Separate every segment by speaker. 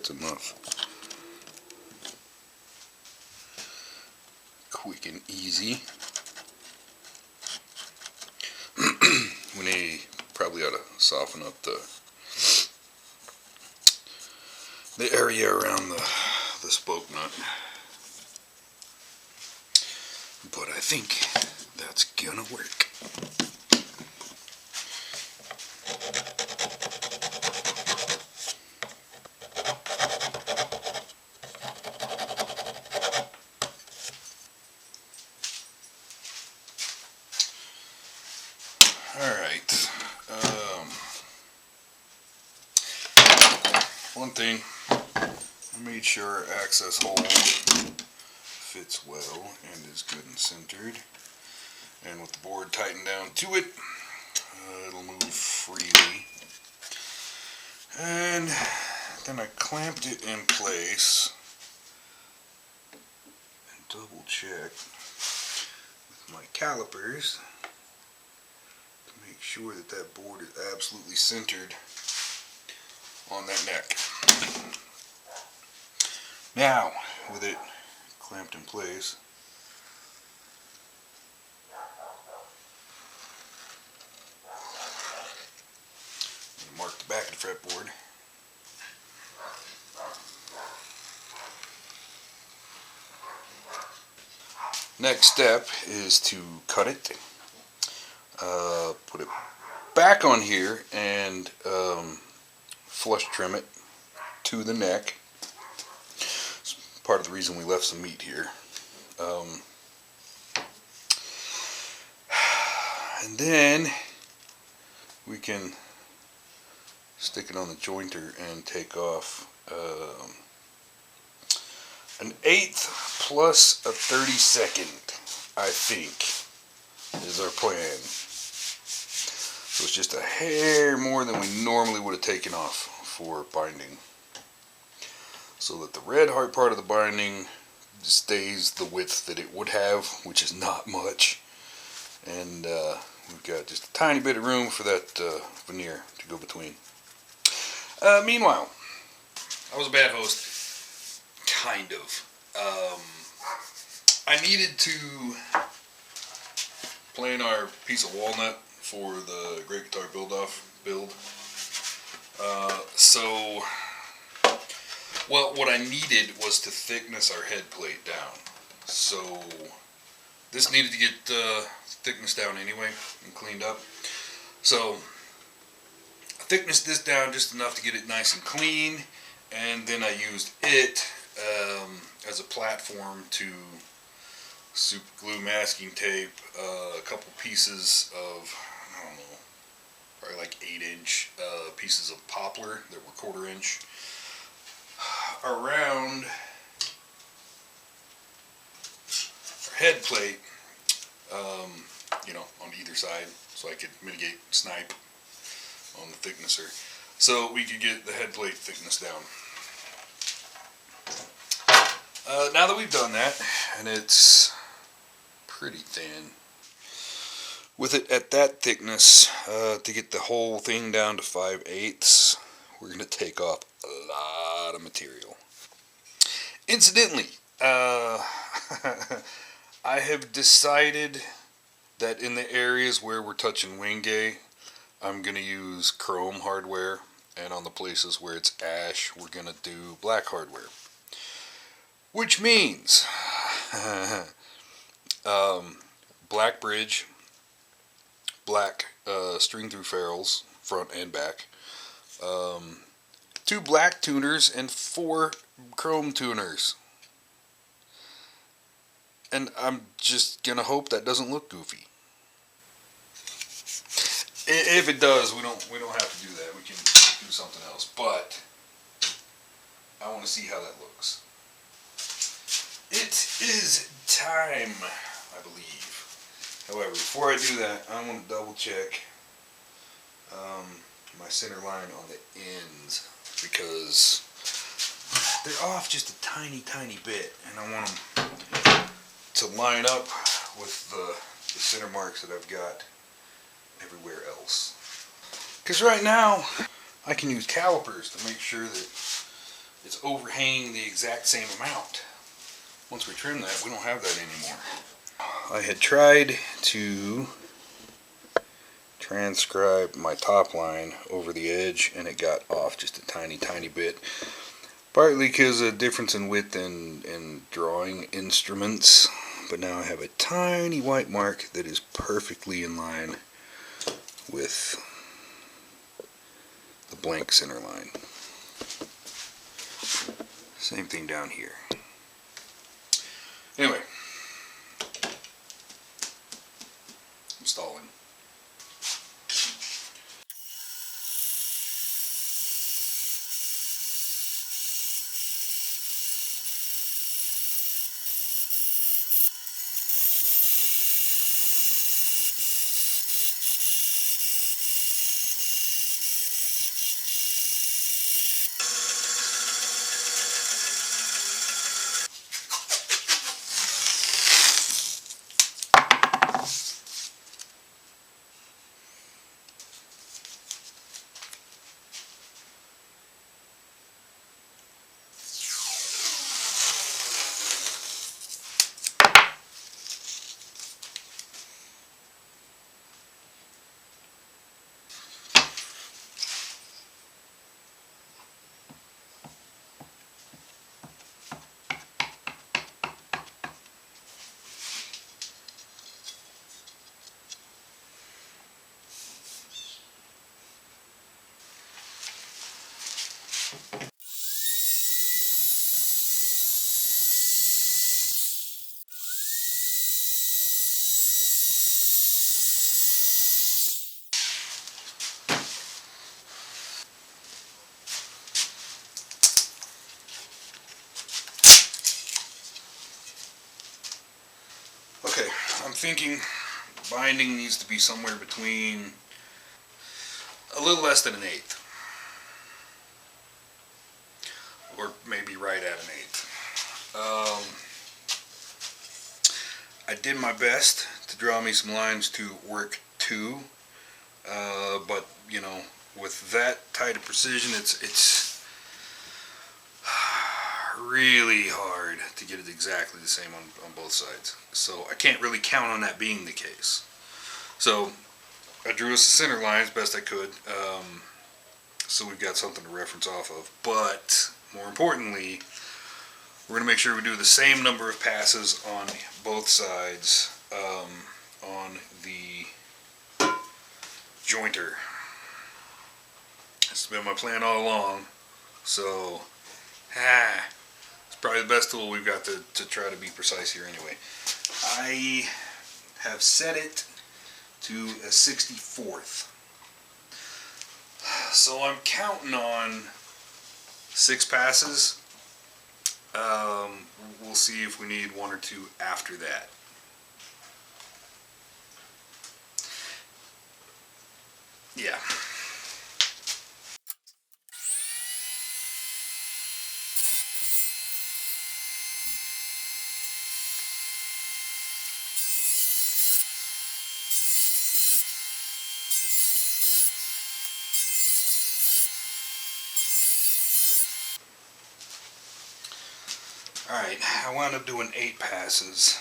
Speaker 1: that's enough. Quick and easy. We probably ought to soften up the area around the spoke nut. But I think that's gonna work. Alright. One thing, I made sure our access hole fits well and is good and centered. And with the board tightened down to it, it'll move freely. And then I clamped it in place and double checked with my calipers to make sure that that board is absolutely centered on that neck. Now, with it clamped in place, mark the back of the fretboard. Next step is to cut it, put it back on here, and flush trim it to the neck. It's part of the reason we left some meat here. And then we can stick it on the jointer and take off an 1/8 plus a 32nd, I think, is our plan. So it's just a hair more than we normally would have taken off for binding, so that the red heart part of the binding stays the width that it would have, which is not much, and we've got just a tiny bit of room for that veneer to go between. Meanwhile, I was a bad host. Kind of. I needed to plan our piece of walnut for the Great Guitar build. What I needed was to thickness our head plate down. So this needed to get thickness down anyway and cleaned up. So I thicknessed this down just enough to get it nice and clean, and then I used it as a platform to super glue masking tape a couple pieces of, I don't know, probably like 8-inch pieces of poplar that were 1/4 inch around our head plate, on either side, so I could mitigate snipe on the thicknesser, so we could get the head plate thickness down. Now that we've done that, and it's pretty thin, with it at that thickness, to get the whole thing down to 5/8, we're going to take off a lot of material. Incidentally, I have decided that in the areas where we're touching wingay, I'm going to use chrome hardware, and on the places where it's ash, we're going to do black hardware. Which means black bridge, black string through ferrules, front and back, 2 black tuners, and 4 chrome tuners. And I'm just gonna hope that doesn't look goofy. If it does, we don't have to do that. We can do something else. But I want to see how that looks. It is time, I believe. However, before I do that, I want to double check my center line on the ends, because they're off just a tiny bit, and I want them to line up with the center marks that I've got everywhere else. Because right now I can use calipers to make sure that it's overhanging the exact same amount. Once we trim that, we don't have that anymore. I had tried to transcribe my top line over the edge and it got off just a tiny bit. Partly because of difference in width in drawing instruments, but now I have a tiny white mark that is perfectly in line with the blank center line. Same thing down here. Anyway, installing. Okay, I'm thinking binding needs to be somewhere between a little less than 1/8, or maybe right at 1/8. I did my best to draw me some lines to work to, but you know, with that tight of precision, it's really hard to get it exactly the same on both sides. So I can't really count on that being the case. So I drew us the center line as best I could, so we've got something to reference off of. But more importantly, we're going to make sure we do the same number of passes on both sides on the jointer. This has been my plan all along. So, it's probably the best tool we've got to try to be precise here anyway. I have set it to a 64th. So I'm counting on 6 passes. We'll see if we need 1 or 2 after that. Yeah. Alright, I wound up doing 8 passes.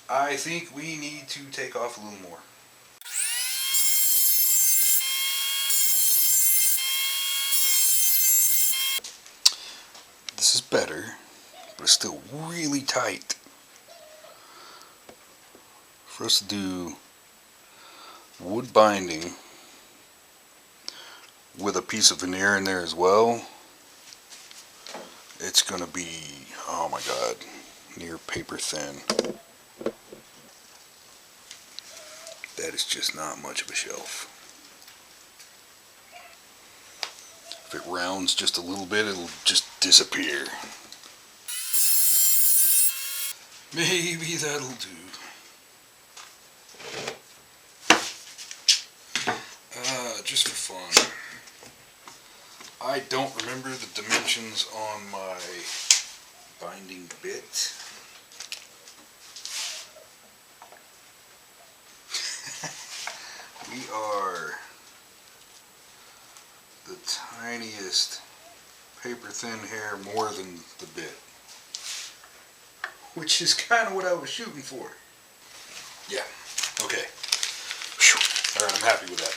Speaker 1: I think we need to take off a little more. This is better, but it's still really tight. For us to do wood binding with a piece of veneer in there as well, it's going to be, oh my god, near paper thin. That is just not much of a shelf. If it rounds just a little bit, it'll just disappear. Maybe that'll do. Just for fun. I don't remember the dimensions on my binding bit. We are the tiniest paper thin hair more than the bit, which is kind of what I was shooting for. Yeah, okay. Alright, I'm happy with that.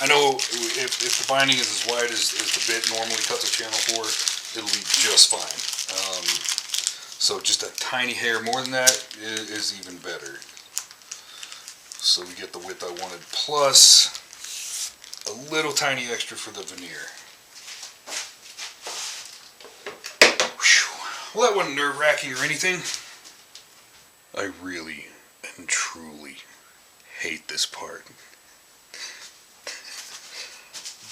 Speaker 1: I know if the binding is as wide as the bit normally cuts a channel for, it'll be just fine. So just a tiny hair more than that is even better. So we get the width I wanted, plus a little tiny extra for the veneer. Well, that wasn't nerve-wracking or anything. I really and truly hate this part.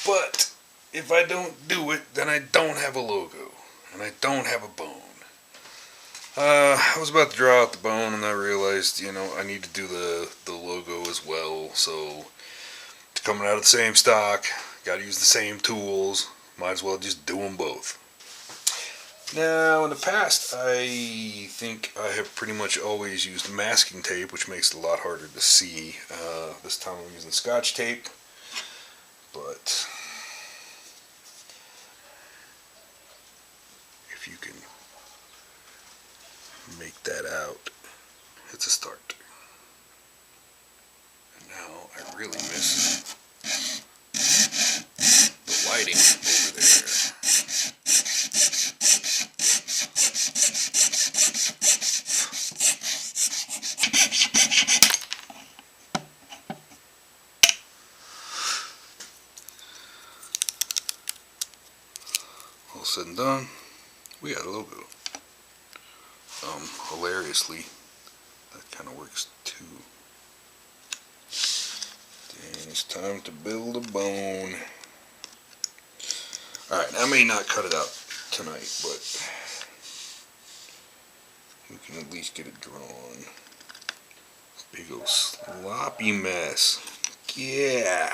Speaker 1: But if I don't do it, then I don't have a logo, and I don't have a bone. I was about to draw out the bone, and I realized, I need to do the logo as well. So, it's coming out of the same stock. Got to use the same tools. Might as well just do them both. Now, in the past, I think I have pretty much always used masking tape, which makes it a lot harder to see. This time I'm using Scotch tape, but if you can make that out, it's a start. And now I really miss the lighting over there. All said and done, we got a logo. Hilariously, that kind of works too. Then it's time to build a bone. Alright, I may not cut it out tonight, but we can at least get it drawn. Big old sloppy mess. Yeah.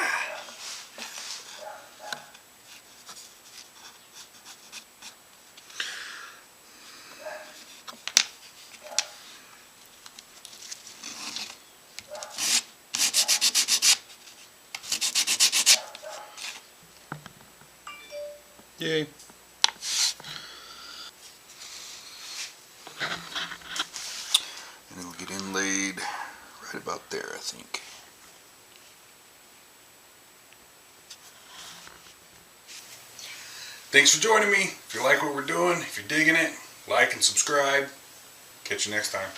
Speaker 1: Yay. And it'll get inlaid right about there, I think. Thanks for joining me. If you like what we're doing, if you're digging it, like and subscribe. Catch you next time.